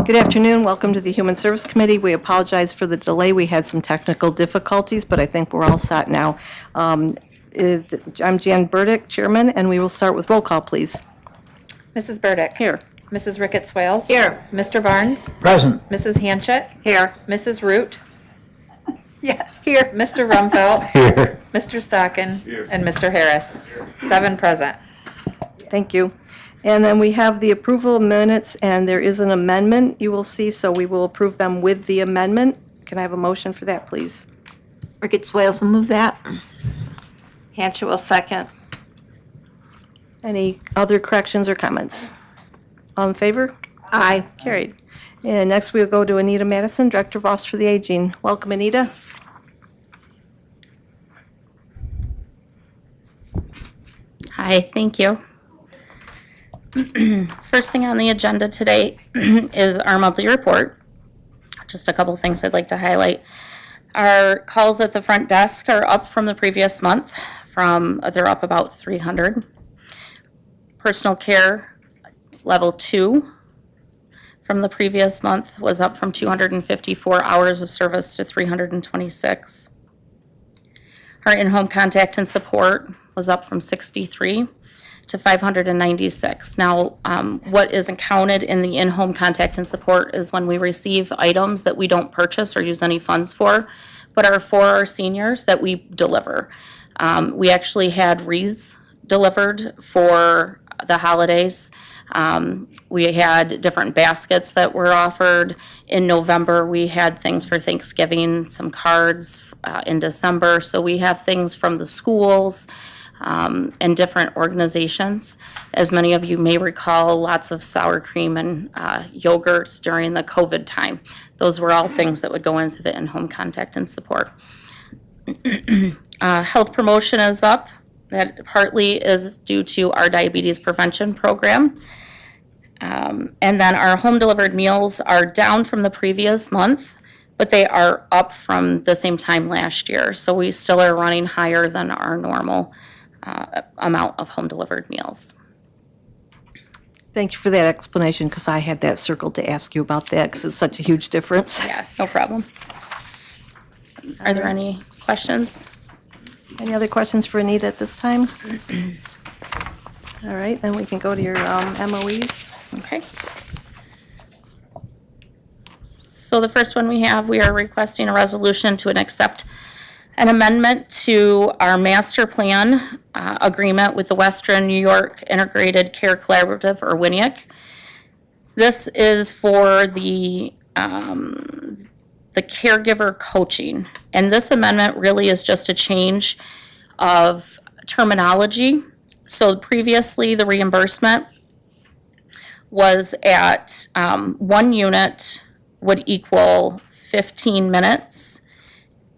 Good afternoon. Welcome to the Human Service Committee. We apologize for the delay. We had some technical difficulties, but I think we're all set now. I'm Jan Burdick, Chairman, and we will start with roll call, please. Mrs. Burdick. Here. Mrs. Ricketts Wales. Here. Mr. Barnes. Present. Mrs. Hanchett. Here. Mrs. Root. Yeah, here. Mr. Rumfeld. Here. Mr. Stockin. And Mr. Harris. 7 present. Thank you. And then we have the approval of minutes, and there is an amendment you will see, so we will approve them with the amendment. Can I have a motion for that, please? Ricketts Wales will move that. Hancher will second. Any other corrections or comments? All in favor? Aye. Carried. And next we'll go to Anita Madison, Director of Office for the Aging. Welcome, Anita. Hi, thank you. First thing on the agenda today is our monthly report. Just a couple things I'd like to highlight. Our calls at the front desk are up from the previous month. They're up about 300. Personal care level 2 from the previous month was up from 254 hours of service to 326. Our in-home contact and support was up from 63 to 596. Now, what isn't counted in the in-home contact and support is when we receive items that we don't purchase or use any funds for, but are for our seniors that we deliver. We actually had wreaths delivered for the holidays. We had different baskets that were offered. In November, we had things for Thanksgiving, some cards in December. So we have things from the schools, and different organizations. As many of you may recall, lots of sour cream and yogurts during the COVID time. Those were all things that would go into the in-home contact and support. Health promotion is up. That partly is due to our diabetes prevention program. And then our home delivered meals are down from the previous month, but they are up from the same time last year. So we still are running higher than our normal amount of home delivered meals. Thank you for that explanation, because I had that circled to ask you about that, because it's such a huge difference. Yeah, no problem. Are there any questions? Any other questions for Anita at this time? All right, then we can go to your MOEs. Okay. So the first one we are requesting a resolution to accept an amendment to our master plan agreement with the Western New York Integrated Care Collaborative, or WINIC. This is for the caregiver coaching. And this amendment really is just a change of terminology. So previously, the reimbursement was at 1 unit would equal 15 minutes.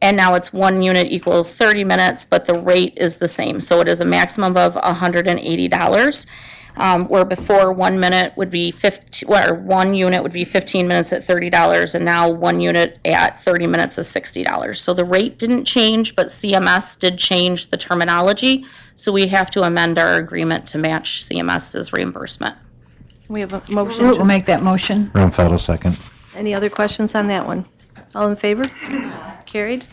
And now it's 1 unit equals 30 minutes, but the rate is the same. So it is a maximum of $180. Where before 1 minute would be 1 unit would be 15 minutes at $30, and now 1 unit at 30 minutes is $60. So the rate didn't change, but CMS did change the terminology. So we have to amend our agreement to match CMS's reimbursement. We have a motion. Root will make that motion. Rumfeld will second. Any other questions on that one? All in favor? Carried.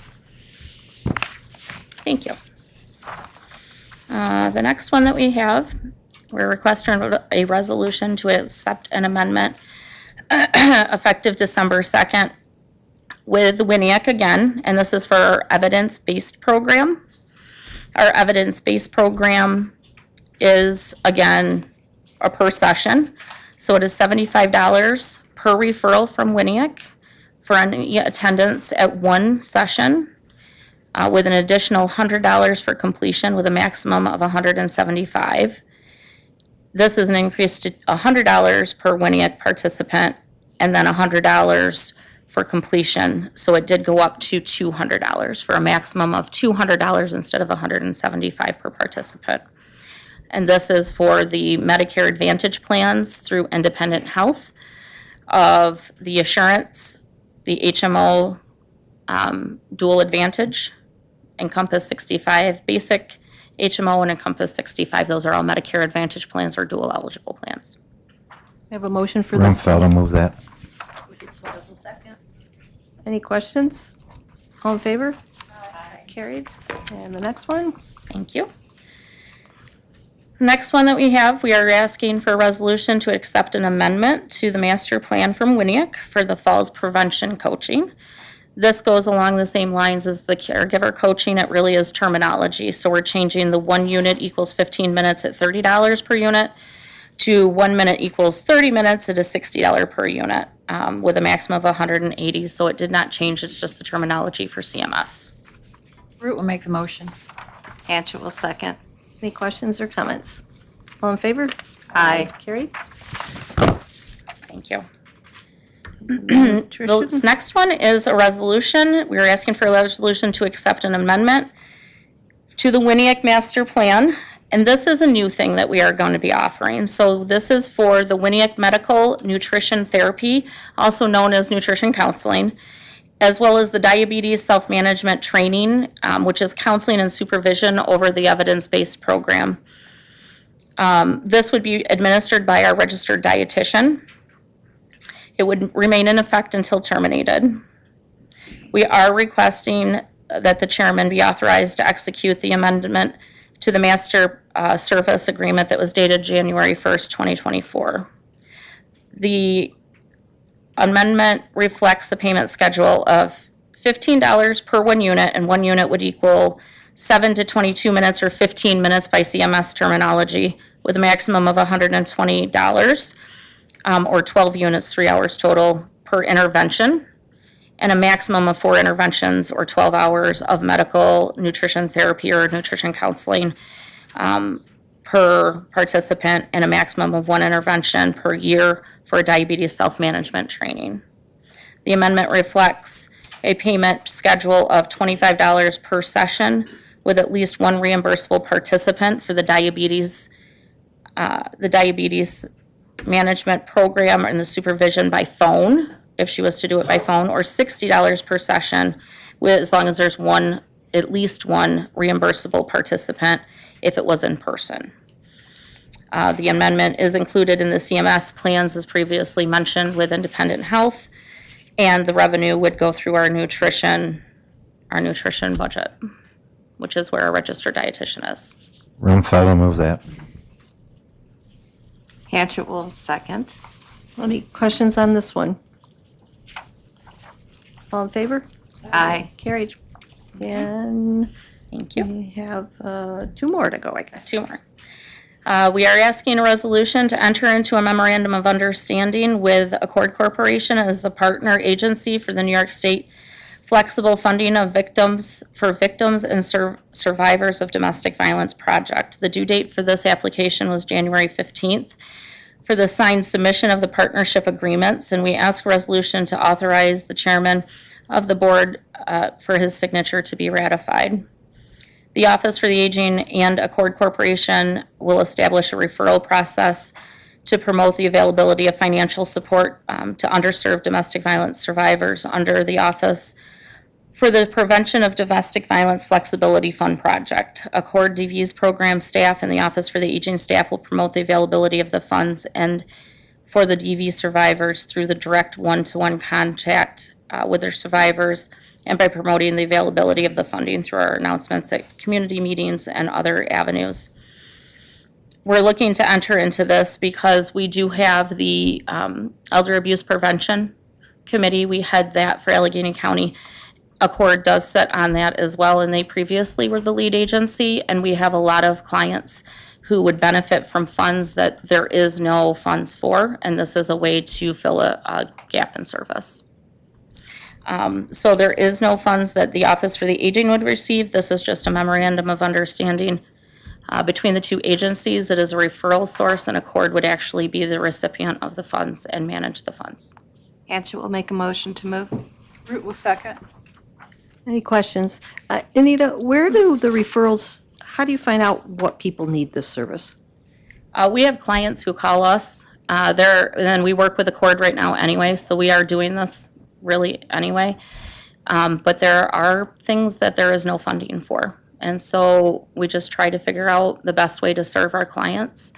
Thank you. The next one that we have, we're requesting a resolution to accept an amendment effective December 2nd with WINIAC again, and this is for our evidence-based program. Our evidence-based program is, again, a per session. So it is $75 per referral from WINIAC for any attendance at 1 session, with an additional $100 for completion with a maximum of $175. This is an increase to $100 per WINIAC participant, and then $100 for completion. So it did go up to $200 for a maximum of $200 instead of $175 per participant. And this is for the Medicare Advantage plans through Independent Health of the Assurance, the HMO Dual Advantage, Encompass 65 Basic HMO, and Encompass 65. Those are all Medicare Advantage plans or dual eligible plans. I have a motion for this. Rumpfeld will move that. Any questions? All in favor? Carried. And the next one? Thank you. Next one that we are asking for a resolution to accept an amendment to the master plan from WINIAC for the falls prevention coaching. This goes along the same lines as the caregiver coaching. It really is terminology. So we're changing the 1 unit equals 15 minutes at $30 per unit to 1 minute equals 30 minutes at a $60 per unit, with a maximum of 180. So it did not change. It's just the terminology for CMS. Root will make the motion. Hancher will second. Any questions or comments? All in favor? Aye. Carried. Thank you. Tricia? The next one is a resolution. We are asking for a resolution to accept an amendment to the WINIAC master plan. And this is a new thing that we are going to be offering. So this is for the WINIAC medical nutrition therapy, also known as nutrition counseling, as well as the diabetes self-management training, which is counseling and supervision over the evidence-based program. This would be administered by our registered dietitian. It would remain in effect until terminated. We are requesting that the chairman be authorized to execute the amendment to the master service agreement that was dated January 1st, 2024. The amendment reflects a payment schedule of $15 per 1 unit, and 1 unit would equal 7 to 22 minutes or 15 minutes by CMS terminology, with a maximum of $120, or 12 units, 3 hours total per intervention, and a maximum of 4 interventions or 12 hours of medical nutrition therapy or nutrition counseling per participant, and a maximum of 1 intervention per year for diabetes self-management training. The amendment reflects a payment schedule of $25 per session with at least 1 reimbursable participant for the diabetes management program and the supervision by phone, if she was to do it by phone, or $60 per session as long as there's at least one reimbursable participant if it was in person. The amendment is included in the CMS plans as previously mentioned with Independent Health, and the revenue would go through our nutrition budget, which is where our registered dietitian is. Rumpfeld will move that. Hancher will second. Any questions on this one? All in favor? Aye. Carried. And Thank you. we have 2 more to go, I guess. 2 more. We are asking a resolution to enter into a memorandum of understanding with Accord Corporation as a partner agency for the New York State Flexible Funding of Victims and Survivors of Domestic Violence Project. The due date for this application was January 15th for the signed submission of the partnership agreements, and we ask a resolution to authorize the chairman of the board for his signature to be ratified. The Office for the Aging and Accord Corporation will establish a referral process to promote the availability of financial support to underserved domestic violence survivors under the Office for the Prevention of Domestic Violence Flexibility Fund Project. Accord DV's program staff and the Office for the Aging staff will promote the availability of the funds and for the DV survivors through the direct one-to-one contact with their survivors, and by promoting the availability of the funding through our announcements at community meetings and other avenues. We're looking to enter into this because we do have the Elder Abuse Prevention Committee. We had that for Allegheny County. Accord does sit on that as well, and they previously were the lead agency, and we have a lot of clients who would benefit from funds that there is no funds for, and this is a way to fill a gap in service. So there is no funds that the Office for the Aging would receive. This is just a memorandum of understanding between the 2 agencies. It is a referral source, and Accord would actually be the recipient of the funds and manage the funds. Hancher will make a motion to move. Root will second. Any questions? Anita, where do the referrals, how do you find out what people need this service? We have clients who call us. And then we work with Accord right now anyway, so we are doing this really anyway. But there are things that there is no funding for. And so we just try to figure out the best way to serve our clients.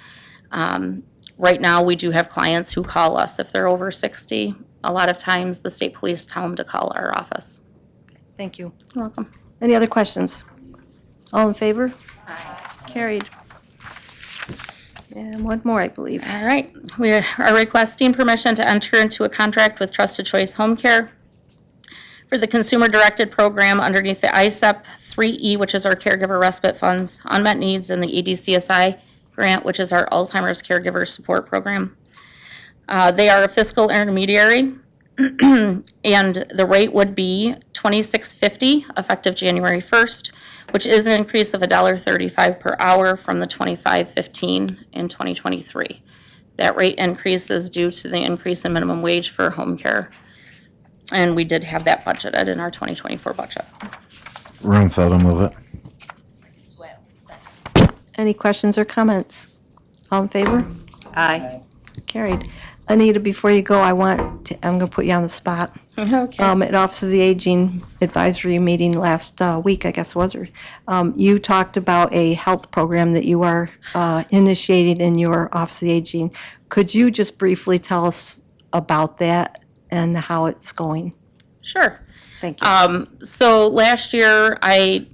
right now, we do have clients who call us if they're over 60. A lot of times, the state police tell them to call our office. Thank you. You're welcome. Any other questions? All in favor? Carried. And one more, I believe. All right, we are requesting permission to enter into a contract with Trusted Choice Home Care for the consumer-directed program underneath the ISEP 3E, which is our caregiver respite funds, unmet needs, and the EDCSI grant, which is our Alzheimer's caregiver support program. They are a fiscal intermediary, and the rate would be $26.50 effective January 1st, which is an increase of $1.35 per hour from the $25.15 in 2023. That rate increase is due to the increase in minimum wage for home care, and we did have that budgeted in our 2024 budget. Rubenfeld will move it. Any questions or comments? All in favor? Aye. Carried. Anita, before you go, I'm going to put you on the spot. Okay. At Office of the Aging Advisory meeting last week, I guess was, or you talked about a health program that you are initiating in your Office of the Aging. Could you just briefly tell us about that and how it's going? Sure. Thank you. So last year, I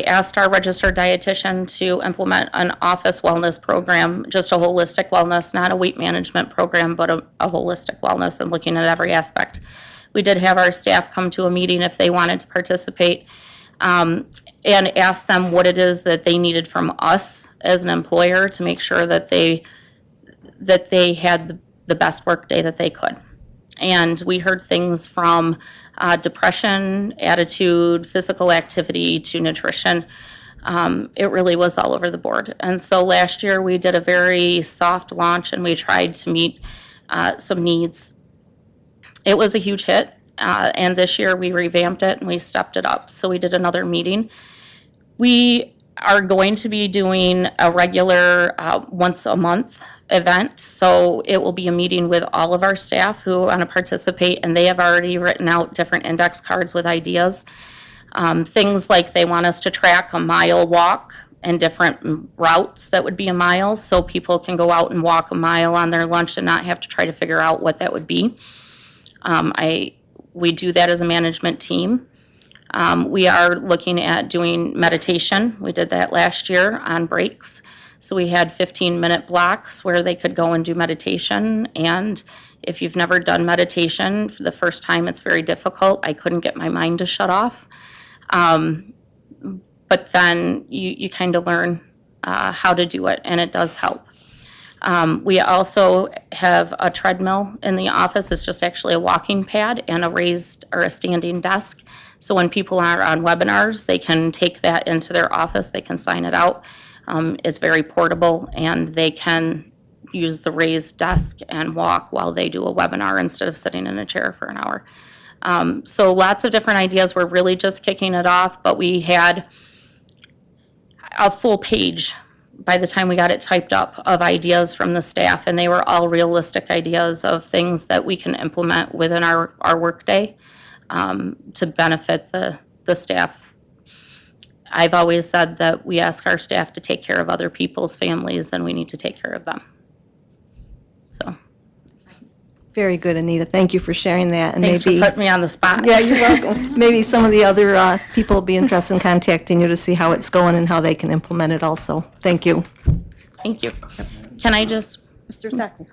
asked our registered dietitian to implement an office wellness program, just a holistic wellness, not a weight management program, but a holistic wellness and looking at every aspect. We did have our staff come to a meeting if they wanted to participate, and ask them what it is that they needed from us as an employer to make sure that they had the best work day that they could. And we heard things from depression, attitude, physical activity to nutrition. It really was all over the board. And so last year we did a very soft launch and we tried to meet some needs. It was a huge hit. And this year we revamped it and we stepped it up. So we did another meeting. We are going to be doing a regular once a month event. So it will be a meeting with all of our staff who want to participate, and they have already written out different index cards with ideas. Things like they want us to track a mile walk and different routes that would be a mile, so people can go out and walk a mile on their lunch and not have to try to figure out what that would be. We do that as a management team. We are looking at doing meditation. We did that last year on breaks. So we had 15-minute blocks where they could go and do meditation. And if you've never done meditation, for the first time it's very difficult. I couldn't get my mind to shut off. But then you kind of learn how to do it, and it does help. We also have a treadmill in the office. It's just actually a walking pad and a raised or a standing desk. So when people are on webinars, they can take that into their office. They can sign it out. It's very portable, and they can use the raised desk and walk while they do a webinar instead of sitting in a chair for an hour. So lots of different ideas. We're really just kicking it off, but we had a full page by the time we got it typed up of ideas from the staff, and they were all realistic ideas of things that we can implement within our workday to benefit the staff. I've always said that we ask our staff to take care of other people's families, and we need to take care of them. So, Very good, Anita. Thank you for sharing that. And thanks for maybe, putting me on the spot. yeah, you're welcome. Maybe some of the other people will be interested in contacting you to see how it's going and how they can implement it also. Thank you. Thank you. Can I just, Mr. Sackler.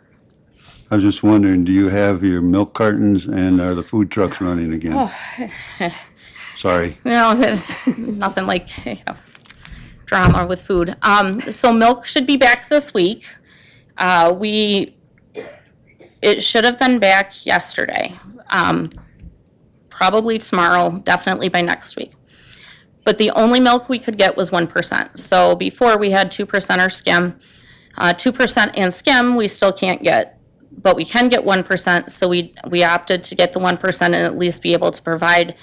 I was just wondering, do you have your milk cartons and are the food trucks running again? Sorry. nothing like, drama with food. So milk should be back this week. It should have been back yesterday. Probably tomorrow, definitely by next week. But the only milk we could get was 1%. So before we had 2% or skim. 2% and skim we still can't get, but we can get 1%. So we opted to get the 1% and at least be able to provide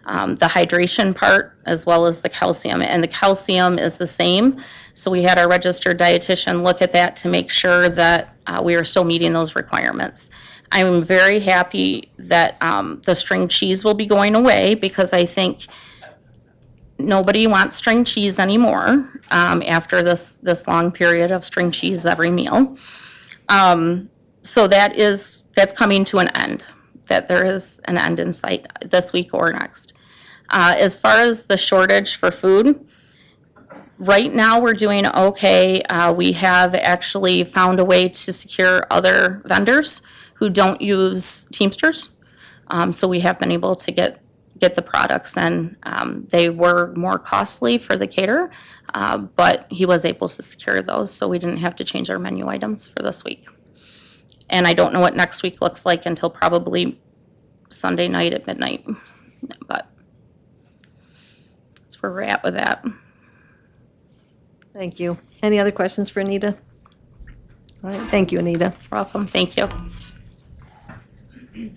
the hydration part as well as the calcium. And the calcium is the same. So we had our registered dietitian look at that to make sure that we are still meeting those requirements. I'm very happy that the string cheese will be going away because I think nobody wants string cheese anymore after this long period of string cheese every meal. So that's coming to an end, that there is an end in sight this week or next. As far as the shortage for food, right now we're doing okay. We have actually found a way to secure other vendors who don't use Teamsters. So we have been able to get the products in. They were more costly for the caterer, but he was able to secure those, so we didn't have to change our menu items for this week. And I don't know what next week looks like until probably Sunday night at midnight, but that's where we're at with that. Thank you. Any other questions for Anita? All right, thank you, Anita. Welcome, thank you.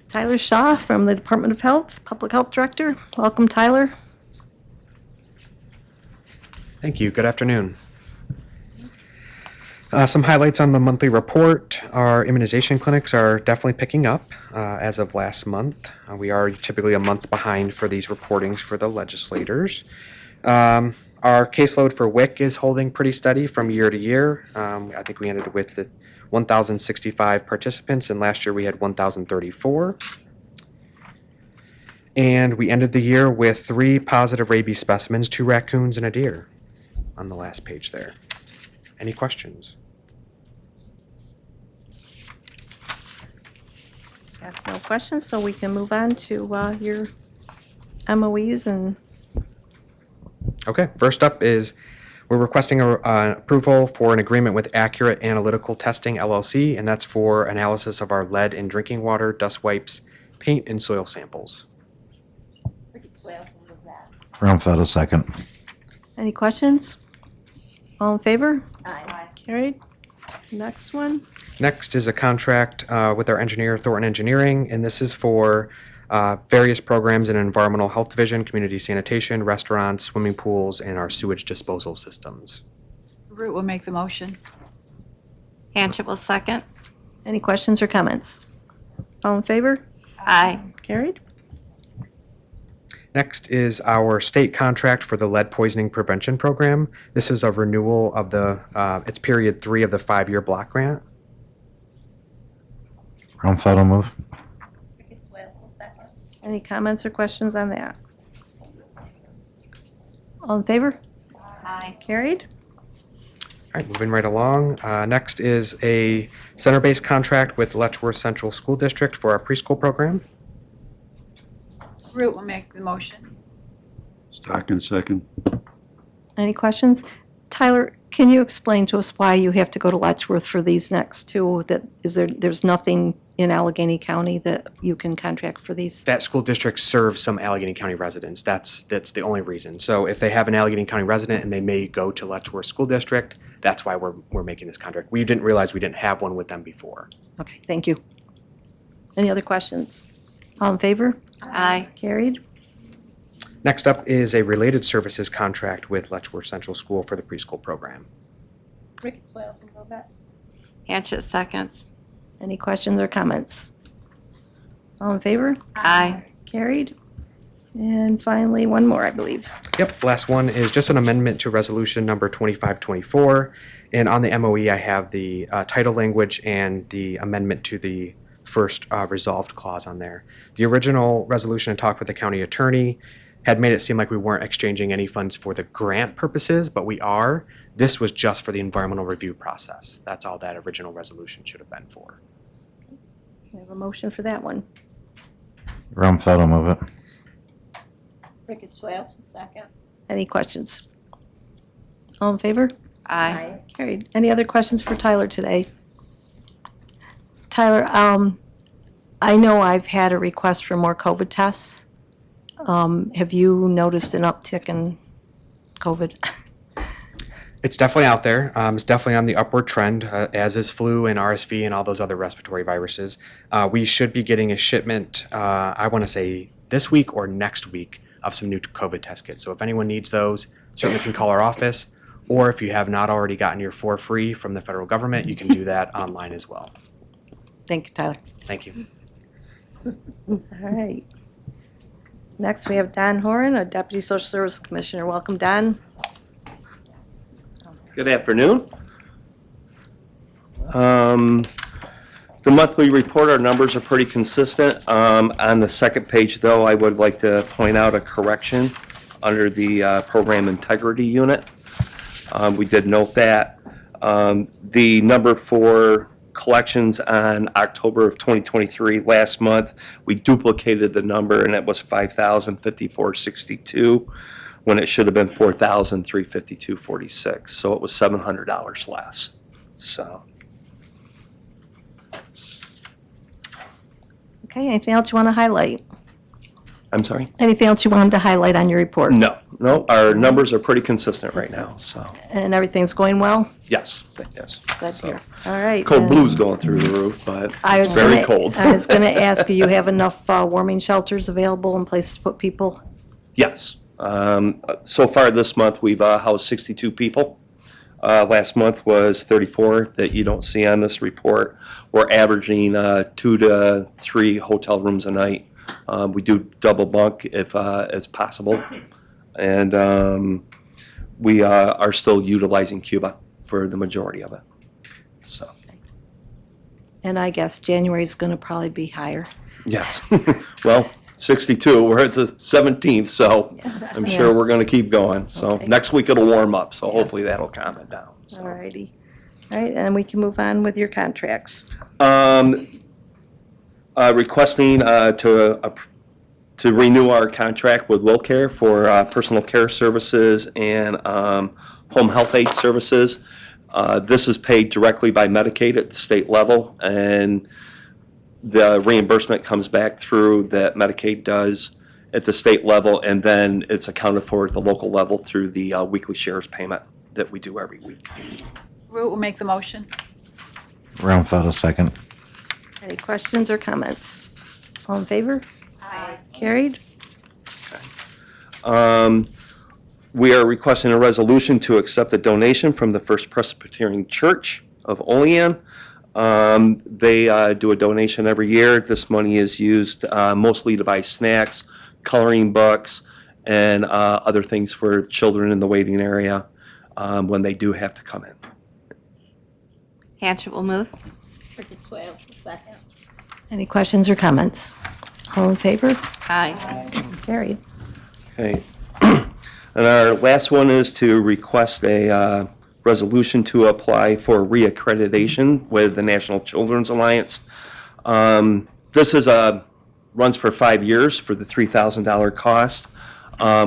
Tyler Shaw from the Department of Health, Public Health Director. Welcome, Tyler. Thank you. Good afternoon. Some highlights on the monthly report. Our immunization clinics are definitely picking up as of last month. We are typically a month behind for these reportings for the legislators. Our caseload for WIC is holding pretty steady from year to year. I think we ended with the 1,065 participants, and last year we had 1,034. And we ended the year with 3 positive rabies specimens, 2 raccoons and a deer on the last page there. Any questions? Yes, no questions, so we can move on to your MOEs and Okay, first up is we're requesting approval for an agreement with Accurate Analytical Testing LLC, and that's for analysis of our lead in drinking water, dust wipes, paint, and soil samples. Rumpfeld, second. any questions? All in favor? Aye. Carried. Next one. Next is a contract with our engineer, Thornton Engineering, and this is for various programs in Environmental Health Division, community sanitation, restaurants, swimming pools, and our sewage disposal systems. Root will make the motion. Hanchett will second. Any questions or comments? All in favor? Aye. Carried. Next is our state contract for the lead poisoning prevention program. This is a renewal of it's period 3 of the 5-year block grant. Rumpfeld will move. Any comments or questions on that? All in favor? Aye. Carried. All right, moving right along. Next is a center-based contract with Letchworth Central School District for our preschool program. Root will make the motion. Stockton second. Any questions? Tyler, can you explain to us why you have to go to Letchworth for these next two? There's nothing in Allegheny County that you can contract for these? That school district serves some Allegheny County residents. That's the only reason. So if they have an Allegheny County resident and they may go to Letchworth School District, that's why we're making this contract. We didn't realize we didn't have one with them before. Okay, thank you. Any other questions? All in favor? Aye. Carried. Next up is a related services contract with Letchworth Central School for the preschool program. Hanchett seconds. Any questions or comments? All in favor? Aye. Carried. And finally, one more, I believe. Yep, last one is just an amendment to resolution number 2524. And on the MOE, I have the title language and the amendment to the first resolved clause on there. The original resolution I talked with the county attorney had made it seem like we weren't exchanging any funds for the grant purposes, but we are. This was just for the environmental review process. That's all that original resolution should have been for. We have a motion for that one. Rumpfeld will move it. Any questions? All in favor? Aye. Carried. Any other questions for Tyler today? Tyler, I know I've had a request for more COVID tests. Have you noticed an uptick in COVID? It's definitely out there. It's definitely on the upward trend, as is flu and RSV and all those other respiratory viruses. We should be getting a shipment, I want to say this week or next week, of some new COVID test kits. So if anyone needs those, certainly can call our office. Or if you have not already gotten your 4 free from the federal government, you can do that online as well. Thank you, Tyler. Thank you. All right. Next, we have Don Horan, a Deputy Social Service Commissioner. Welcome, Don. Good afternoon. The monthly report, our numbers are pretty consistent. On the second page, though, I would like to point out a correction under the program integrity unit. We did note that. The number for collections on October of 2023, last month, we duplicated the number, and it was $5,054.62 when it should have been $4,352.46. So it was $700 less. So. Okay, anything else you want to highlight? I'm sorry? Anything else you wanted to highlight on your report? No, our numbers are pretty consistent right now, so, And everything's going well? yes, yes. Good to hear. All right. Cold then. blue's going through the roof, but I it's was very gonna- cold. I was going to ask, do you have enough warming shelters available and places to put people? Yes. So far this month, we've housed 62 people. Last month was 34 that you don't see on this report. We're averaging 2 to 3 hotel rooms a night. We do double bunk if it's possible. And we are still utilizing Cuba for the majority of it. So, And I guess January's going to probably be higher. yes. Well, 62, we're at the 17th, so I'm sure we're going to keep going. So Okay. next week it'll warm up, so hopefully that'll calm it down. So. All righty. All right, and we can move on with your contracts. Requesting to renew our contract with WellCare for personal care services and home health aid services. This is paid directly by Medicaid at the state level, and the reimbursement comes back through that Medicaid does at the state level, and then it's accounted for at the local level through the weekly shares payment that we do every week. Root will make the motion. Roundfeld, second. Any questions or comments? All in favor? Aye. Carried. We are requesting a resolution to accept a donation from the First Presbyterian Church of Olean. They do a donation every year. This money is used mostly to buy snacks, coloring books, and other things for children in the waiting area when they do have to come in. Hanchett will move. Any questions or comments? All in favor? Aye. Carried. Okay. And our last one is to request a resolution to apply for reaccreditation with the National Children's Alliance. This is runs for 5 years for the $3,000 cost.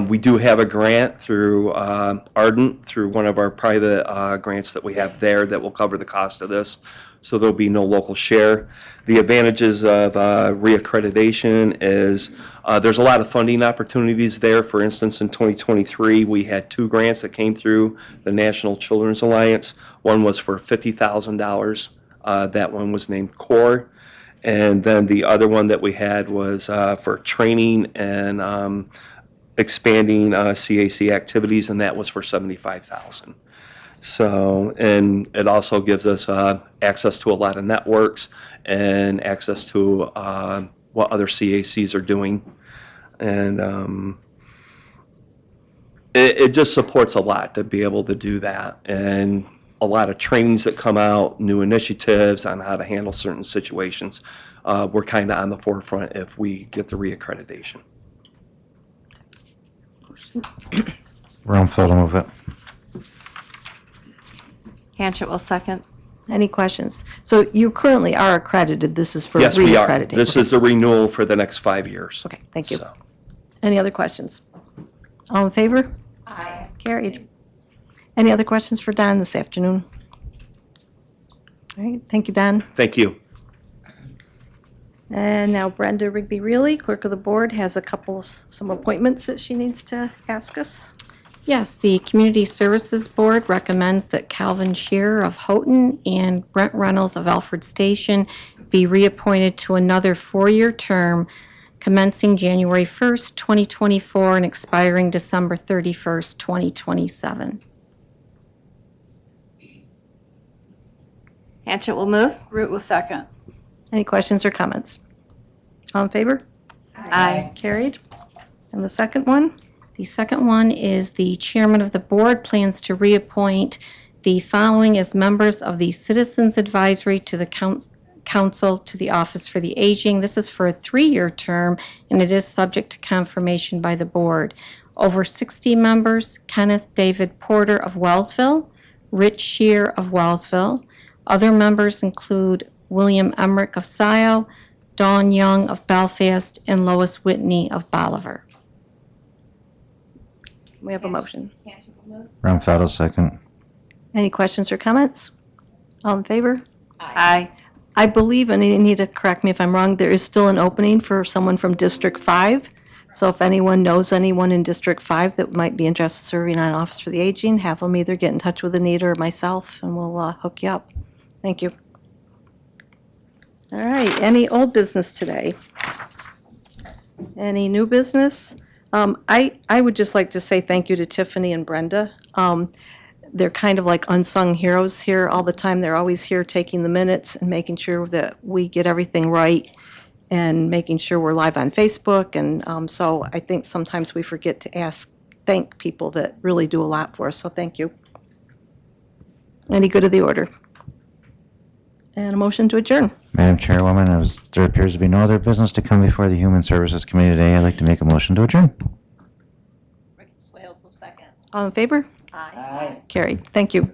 We do have a grant through Ardent, through one of our private grants that we have there that will cover the cost of this, so there'll be no local share. The advantages of reaccreditation is there's a lot of funding opportunities there. For instance, in 2023, we had 2 grants that came through the National Children's Alliance. One was for $50,000. That one was named CORE. And then the other one that we had was for training and expanding CAC activities, and that was for $75,000. So, and it also gives us access to a lot of networks and access to what other CACs are doing. And it just supports a lot to be able to do that. And a lot of trainings that come out, new initiatives on how to handle certain situations. We're kind of on the forefront if we get the reaccreditation. Roundfeld, move it. Hanchett will second. Any questions? So you currently are accredited. This is for Yes, we are. reaccrediting. This is a renewal for the next 5 years. Okay, thank you. So, Any other questions? All in favor? Aye. Carried. Any other questions for Don this afternoon? All right, thank you, Don. thank you. And now Brenda Rigby-Reilly, Clerk of the Board, has some appointments that she needs to ask us. Yes, the Community Services Board recommends that Calvin Shearer of Houghton and Brent Reynolds of Alfred Station be reappointed to another 4-year term commencing January 1st, 2024 and expiring December 31st, 2027. Hanchett will move. Root will second. Any questions or comments? All in favor? Aye. Carried. And the second one? The second one is the chairman of the board plans to reappoint the following as members of the Citizens Advisory to the counsel to the Office for the Aging. This is for a 3-year term, and it is subject to confirmation by the board. Over 60 members: Kenneth David Porter of Wellsville, Rich Shear of Wellsville. Other members include William Emmerich of Scioto, Dawn Young of Belfast, and Lois Whitney of Bolivar. We have a motion. Ronfaldo will second. Any questions or comments? All in favor? Aye. I believe, and you need to correct me if I'm wrong, there is still an opening for someone from District 5. So if anyone knows anyone in District 5 that might be interested in serving on Office for the Aging, have them either get in touch with Anita or myself, and we'll hook you up. Thank you. All right, any old business today? Any new business? I would just like to say thank you to Tiffany and Brenda. They're kind of like unsung heroes here all the time. They're always here taking the minutes and making sure that we get everything right and making sure we're live on Facebook. And so I think sometimes we forget to thank people that really do a lot for us, so thank you. Any good of the order? And a motion to adjourn. Madam Chairwoman, as there appears to be no other business to come before the Human Services Committee today, I'd like to make a motion to adjourn. Swales will second. All in favor? Aye. Carried. Thank you.